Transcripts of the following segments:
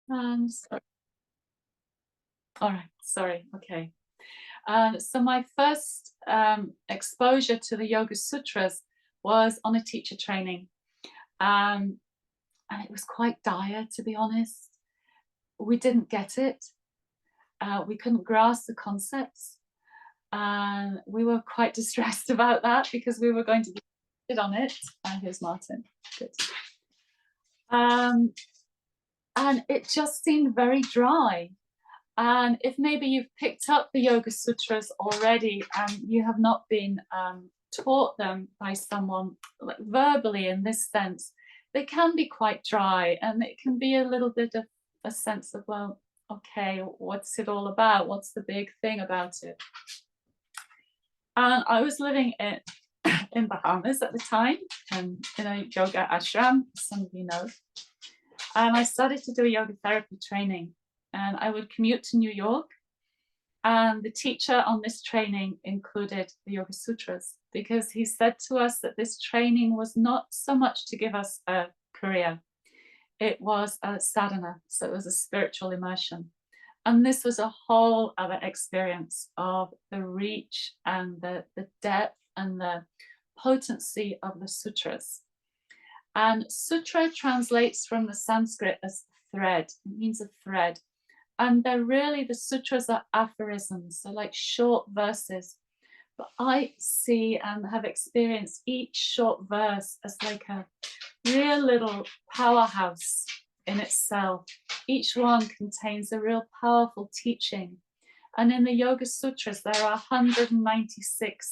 Sorry. All right, sorry, okay. So my first exposure to the Yoga Sutras was on a teacher training. And it was quite dire, to be honest. We didn't get it. We couldn't grasp the concepts. And we were quite distressed about that because we were going to be on it. Here's Martin. Good. And it just seemed very dry. And if maybe you've picked up the Yoga Sutras already and you have not been taught them by someone like verbally in this sense, they can be quite dry, and it can be a little bit of a sense of, well, okay, what's it all about? What's the big thing about it? And I was living in Bahamas at the time, in a yoga ashram, some of you know. And I started to do a yoga therapy training, and I would commute to New York. And the teacher on this training included the Yoga Sutras, because he said to us that this training was not so much to give us a career. It was a sadhana, so it was a spiritual immersion. And this was a whole other experience of the reach and the depth and the potency of the sutras. And sutra translates from the Sanskrit as thread. It means a thread. And they're really, the sutras are aphorisms, so like short verses. But I see and have experienced each short verse as like a real little powerhouse in itself. Each one contains a real powerful teaching. And in the Yoga Sutras, there are 196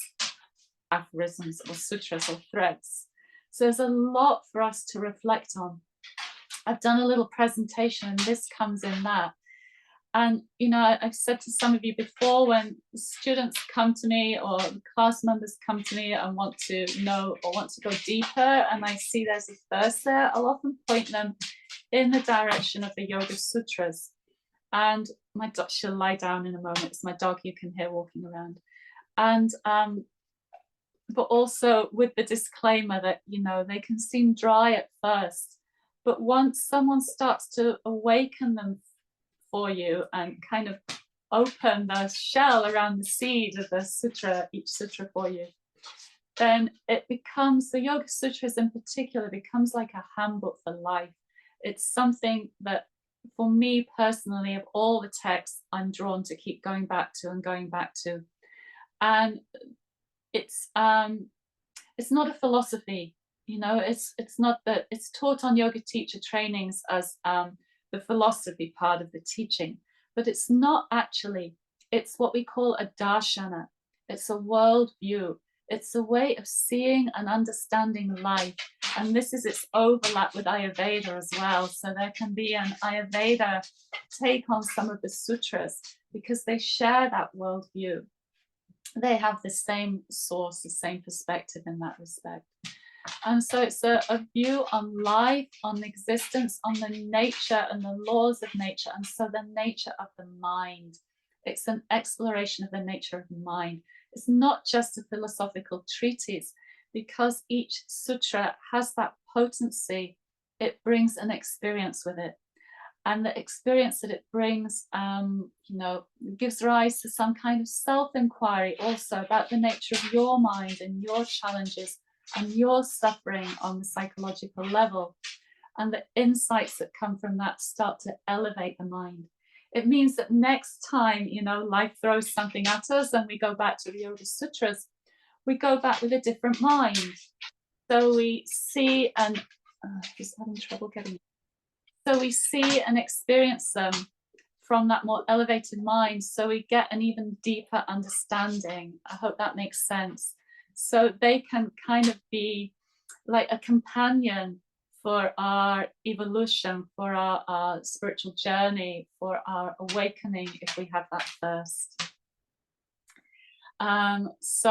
aphorisms or sutras or threads. So there's a lot for us to reflect on. I've done a little presentation, and this comes in that. And, you know, I've said to some of you before, when students come to me or class members come to me and want to know or want to go deeper, and I see there's a thirst there, I'll often point them in the direction of the Yoga Sutras. And my dog, she'll lie down in a moment. It's my dog you can hear walking around. And, but also with the disclaimer that, you know, they can seem dry at first, but once someone starts to awaken them for you and kind of open the shell around the seed of the sutra, each sutra for you, then it becomes, the Yoga Sutras in particular, becomes like a handbook for life. It's something that, for me personally, of all the texts, I'm drawn to keep going back to and going back to. And it's not a philosophy, you know, it's not that it's taught on yoga teacher trainings as the philosophy part of the teaching, but it's not actually. It's what we call a darshana. It's a world view. It's a way of seeing and understanding life. And this is its overlap with Ayurveda as well. So there can be an Ayurveda take on some of the sutras because they share that world view. They have the same source, the same perspective in that respect. And so it's a view on life, on existence, on the nature and the laws of nature, and so the nature of the mind. It's an exploration of the nature of the mind. It's not just a philosophical treatise, because each sutra has that potency. It brings an experience with it. And the experience that it brings, you know, gives rise to some kind of self-inquiry also about the nature of your mind and your challenges and your suffering on the psychological level. And the insights that come from that start to elevate the mind. It means that next time, you know, life throws something at us and we go back to the Yoga Sutras, we go back with a different mind. So we see and, just having trouble getting it. So we see and experience them from that more elevated mind. So we get an even deeper understanding. I hope that makes sense. So they can kind of be like a companion for our evolution, for our spiritual journey, for our awakening if we have that thirst. So